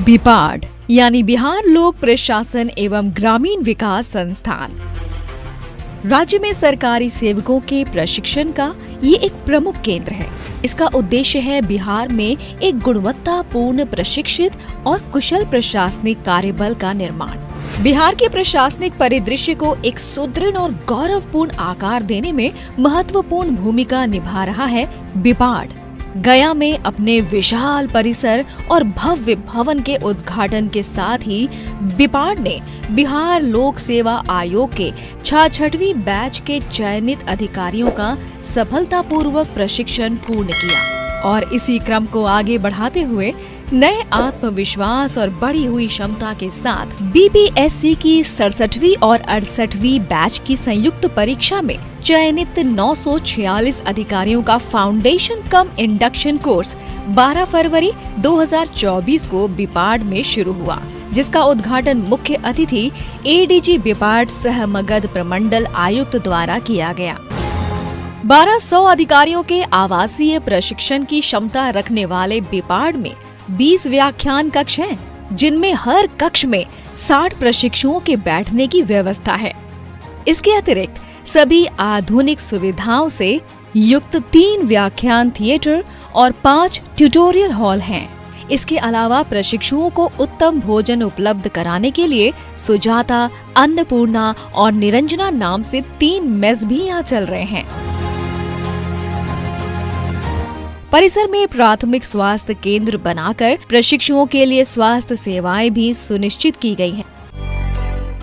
बिपाड यानी बिहार लोक प्रशासन एवं ग्रामीण विकास संस्थान राज्य में सरकारी सेवकों के प्रशिक्षण का ये एक प्रमुख केंद्र है। इसका उद्देश्य है बिहार में एक गुणवत्तापूर्ण प्रशिक्षित और कुशल प्रशासनिक कार्यबल का निर्माण। बिहार के प्रशासनिक परिदृश्य को एक सुदृढ़ और गौरवपूर्ण आकार देने में महत्वपूर्ण भूमिका निभा रहा है बिपाड। गया में अपने विशाल परिसर और भव्य भवन के उद्घाटन के साथ ही बिपाड ने बिहार लोक सेवा आयोग के 66वीं बैच के चयनित अधिकारियों का सफलतापूर्वक प्रशिक्षण पूर्ण किया और इसी क्रम को आगे बढ़ाते हुए नए आत्मविश्वास और बढ़ी हुई क्षमता के साथ बीपीएससी की 67वीं और 68वीं बैच की संयुक्त परीक्षा में चयनित 946 अधिकारियों का फाउंडेशन कम इंडक्शन कोर्स 12 फरवरी 2024 को बिपाड में शुरू हुआ, जिसका उद्घाटन मुख्य अतिथि एडीजी बिपाड सह मगध प्रमंडल आयुक्त द्वारा किया गया। 1200 अधिकारियों के आवासीय प्रशिक्षण की क्षमता रखने वाले बिपाड में 20 व्याख्यान कक्ष हैं, जिनमें हर कक्ष में 60 प्रशिक्षुओं के बैठने की व्यवस्था है। इसके अतिरिक्त सभी आधुनिक सुविधाओं से युक्त 3 व्याख्यान थिएटर और 5 ट्यूटोरियल हॉल हैं। इसके अलावा प्रशिक्षुओं को उत्तम भोजन उपलब्ध कराने के लिए सुजाता, अन्नपूर्णा और निरंजना नाम से 3 मेस भी यहाँ चल रहे हैं। परिसर में प्राथमिक स्वास्थ्य केंद्र बनाकर प्रशिक्षुओं के लिए स्वास्थ्य सेवाएं भी सुनिश्चित की गई हैं।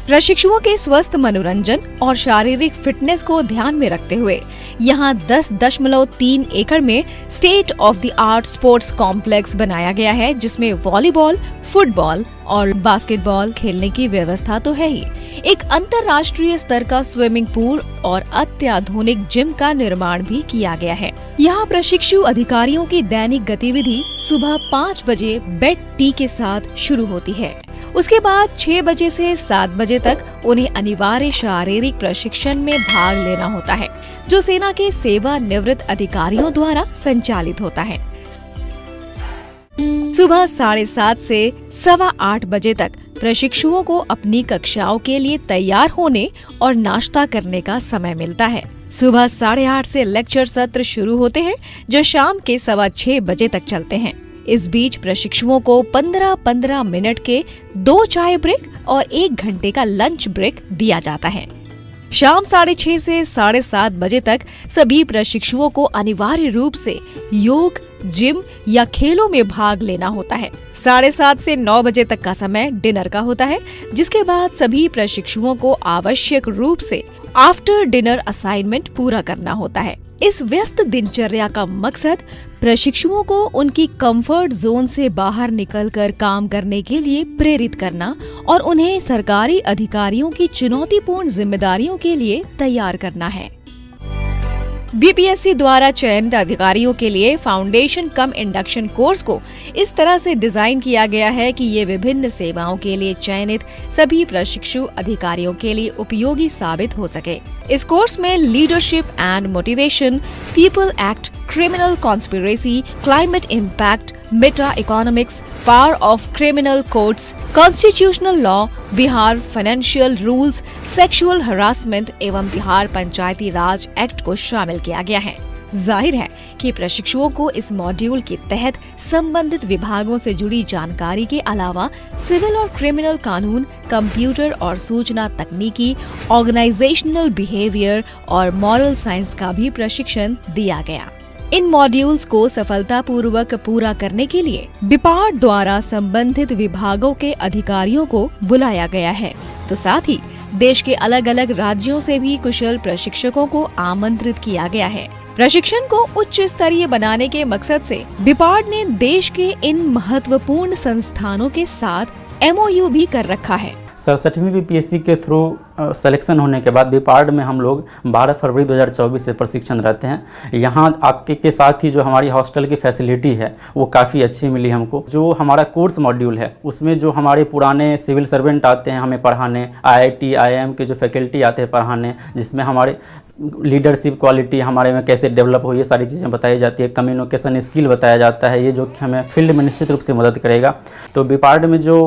प्रशिक्षुओं के स्वस्थ मनोरंजन और शारीरिक फिटनेस को ध्यान में रखते हुए यहाँ 10.3 एकड़ में state of the art sports complex बनाया गया है, जिसमें वॉलीबॉल, फुटबॉल और बास्केटबॉल खेलने की व्यवस्था तो है ही, एक अंतर्राष्ट्रीय स्तर का स्विमिंग पूल और अत्याधुनिक जिम का निर्माण भी किया गया है। यहाँ प्रशिक्षु अधिकारियों की दैनिक गतिविधि सुबह 5 बजे बेड टी के साथ शुरू होती है। उसके बाद 6 बजे से 7 बजे तक उन्हें अनिवार्य शारीरिक प्रशिक्षण में भाग लेना होता है, जो सेना के सेवानिवृत्त अधिकारियों द्वारा संचालित होता है। सुबह 7:30 से 8:15 बजे तक प्रशिक्षुओं को अपनी कक्षाओं के लिए तैयार होने और नाश्ता करने का समय मिलता है। सुबह 8:30 से लेक्चर सत्र शुरू होते हैं, जो शाम के 6:15 बजे तक चलते हैं। इस बीच प्रशिक्षुओं को 15-15 मिनट के 2 चाय ब्रेक और 1 घंटे का लंच ब्रेक दिया जाता है। शाम 6:30 से 7:30 बजे तक सभी प्रशिक्षुओं को अनिवार्य रूप से योग, जिम या खेलों में भाग लेना होता है। 7:30 से 9 बजे तक का समय डिनर का होता है, जिसके बाद सभी प्रशिक्षुओं को आवश्यक रूप से आफ्टर डिनर असाइनमेंट पूरा करना होता है। इस व्यस्त दिनचर्या का मकसद प्रशिक्षुओं को उनकी कंफर्ट जोन से बाहर निकलकर काम करने के लिए प्रेरित करना और उन्हें सरकारी अधिकारियों की चुनौतीपूर्ण जिम्मेदारियों के लिए तैयार करना है। बीपीएससी द्वारा चयनित अधिकारियों के लिए फाउंडेशन कम इंडक्शन कोर्स को इस तरह से डिजाइन किया गया है कि ये विभिन्न सेवाओं के लिए चयनित सभी प्रशिक्षु अधिकारियों के लिए उपयोगी साबित हो सके। इस कोर्स में leadership and motivation, people act, criminal conspiracy, climate impact, Meta economics, power of criminal courts, constitutional law, Bihar financial rules, sexual harassment एवं बिहार पंचायती राज एक्ट को शामिल किया गया है। जाहिर है कि प्रशिक्षुओं को इस मॉड्यूल के तहत संबंधित विभागों से जुड़ी जानकारी के अलावा सिविल और क्रिमिनल कानून, कंप्यूटर और सूचना तकनीकी, ऑर्गेनाइजेशनल बिहेवियर और मॉरल साइंस का भी प्रशिक्षण दिया गया। इन मॉड्यूल्स को सफलतापूर्वक पूरा करने के लिए बिपाड द्वारा संबंधित विभागों के अधिकारियों को बुलाया गया है, तो साथ ही देश के अलग अलग राज्यों से भी कुशल प्रशिक्षकों को आमंत्रित किया गया है। प्रशिक्षण को उच्च स्तरीय बनाने के मकसद से बिपाड ने देश के इन महत्वपूर्ण संस्थानों के साथ MOU भी कर रखा है। 67वीं बीपीएससी के थ्रू सिलेक्शन होने के बाद बिपार्ड में हम लोग 12 फरवरी 2024 से प्रशिक्षण रहते हैं। यहाँ आपके के साथ ही जो हमारी हॉस्टल की फैसिलिटी है वो काफ़ी अच्छी मिली हमको। जो हमारा कोर्स मॉड्यूल है उसमें जो हमारे पुराने सिविल सर्वेंट आते हैं हमें पढ़ाने, IIT IIM के जो फैकल्टी आते हैं पढ़ाने, जिसमें हमारे लीडरशिप क्वालिटी हमारे में कैसे डेवलप हो ये सारी चीज़ें बताई जाती है, कम्युनिकेशन स्किल बताया जाता है, ये जो कि हमें फील्ड में निश्चित रूप से मदद करेगा। तो बिपार्ड में जो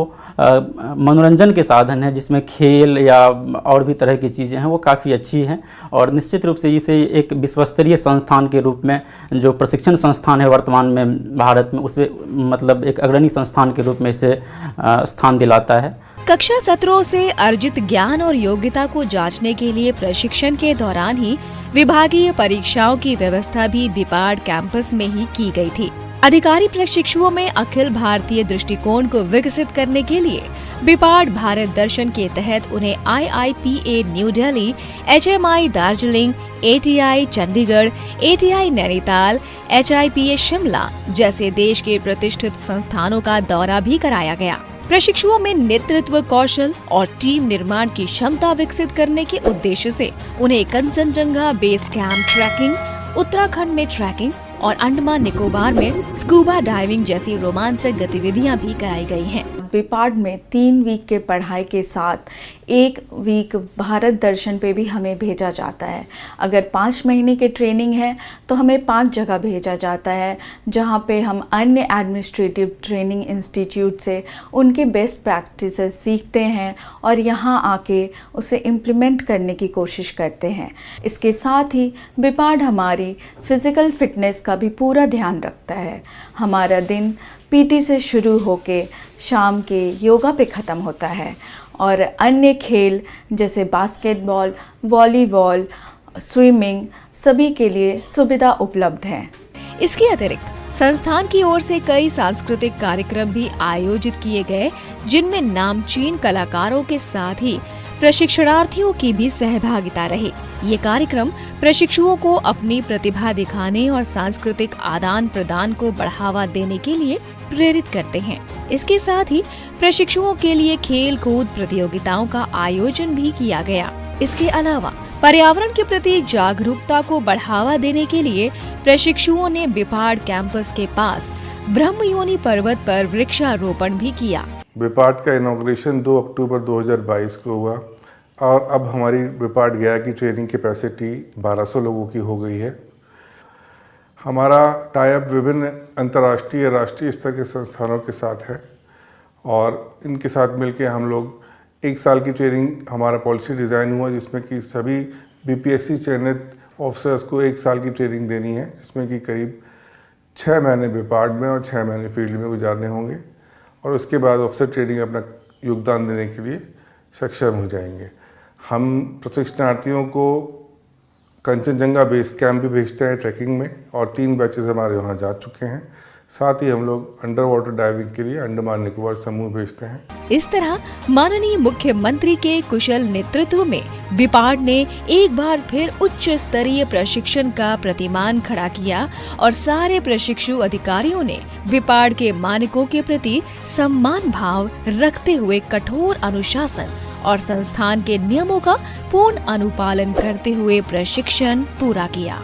मनोरंजन के साधन है जिसमें खेल या और भी तरह की चीज़ें हैं वो काफ़ी अच्छी हैं और निश्चित रूप से इसे एक विश्वस्तरीय संस्थान के रूप में जो प्रशिक्षण संस्थान है वर्तमान में भारत में उसे मतलब एक अग्रणी संस्थान के रूप में इसे स्थान दिलाता है। कक्षा सत्रों से अर्जित ज्ञान और योग्यता को जांचने के लिए प्रशिक्षण के दौरान ही विभागीय परीक्षाओं की व्यवस्था भी बिपार्ड कैंपस में ही की गई थी। अधिकारी प्रशिक्षुओं में अखिल भारतीय दृष्टिकोण को विकसित करने के लिए बिपार्ड भारत दर्शन के तहत उन्हें IIPA new Delhi, HMI Darjeeling, ATI Chandigarh, ATI Nainital, HIPA Shimla जैसे देश के प्रतिष्ठित संस्थानों का दौरा भी कराया गया। प्रशिक्षुओं में नेतृत्व कौशल और टीम निर्माण की क्षमता विकसित करने के उद्देश्य से उन्हें Kanchenjunga base camp trekking, Uttarakhand में ट्रैकिंग और अंडमान निकोबार में स्कूबा डाइविंग जैसी रोमांचक गतिविधियां भी कराई गई हैं। बिपार्ड में 3 वीक के पढ़ाई के साथ 1 वीक भारत दर्शन पे भी हमें भेजा जाता है। अगर 5 महीने की ट्रेनिंग है तो हमें 5 जगह भेजा जाता है जहाँ पे हम अन्य एडमिनिस्ट्रेटिव ट्रेनिंग इंस्टीट्यूट से उनके बेस्ट प्रैक्टिसेस सीखते हैं और यहाँ आके उसे इम्प्लीमेंट करने की कोशिश करते हैं। इसके साथ ही बिपार्ड हमारी फिज़िकल फिटनेस का भी पूरा ध्यान रखता है। हमारा दिन PT से शुरू होके शाम के योगा पे ख़त्म होता है और अन्य खेल जैसे बास्केटबॉल, वॉलीबॉल, स्विमिंग सभी के लिए सुविधा उपलब्ध है। इसके अतिरिक्त संस्थान की ओर से कई सांस्कृतिक कार्यक्रम भी आयोजित किए गए जिनमें नामचीन कलाकारों के साथ ही प्रशिक्षणार्थियों की भी सहभागिता रही। ये कार्यक्रम प्रशिक्षुओं को अपनी प्रतिभा दिखाने और सांस्कृतिक आदान प्रदान को बढ़ावा देने के लिए प्रेरित करते हैं। इसके साथ ही प्रशिक्षुओं के लिए खेल कूद प्रतियोगिताओं का आयोजन भी किया गया। इसके अलावा पर्यावरण के प्रति जागरूकता को बढ़ावा देने के लिए प्रशिक्षुओं ने बिपार्ड कैंपस के पास ब्रह्मयोनी पर्वत पर वृक्षारोपण भी किया। बिपार्ड का इनॉग्रेशन 2 अक्टूबर 2022 को हुआ और अब हमारी बिपार्ड गया की ट्रेनिंग कैपेसिटी 1200 लोगों की हो गई है। हमारा टाई अप विभिन्न अंतर्राष्ट्रीय राष्ट्रीय स्तर के संस्थानों के साथ है और इनके साथ मिलकर हम लोग 1 साल की ट्रेनिंग हमारा पॉलिसी डिज़ाइन हुआ जिसमें कि सभी BPSC चयनित ऑफिसर्स को 1 साल की ट्रेनिंग देनी है जिसमें कि करीब 6 महीने बिपार्ड में और 6 महीने फील्ड में गुजारने होंगे और उसके बाद ऑफिसर ट्रेनिंग अपना योगदान देने के लिए सक्षम हो जाएंगे। हम प्रशिक्षणार्थियों को कंचनजंगा बेस कैंप भी भेजते हैं ट्रैकिंग में और 3 बैचेस हमारे वहाँ जा चुके हैं। साथ ही हम लोग अंडर वाटर डाइविंग के लिए अंडमान निकोबार समूह भेजते हैं। इस तरह माननीय मुख्यमंत्री के कुशल नेतृत्व में बिपार्ड ने एक बार फिर उच्च स्तरीय प्रशिक्षण का प्रतिमान खड़ा किया और सारे प्रशिक्षु अधिकारियों ने बिपार्ड के मानकों के प्रति सम्मान भाव रखते हुए कठोर अनुशासन और संस्थान के नियमों का पूर्ण अनुपालन करते हुए प्रशिक्षण पूरा किया।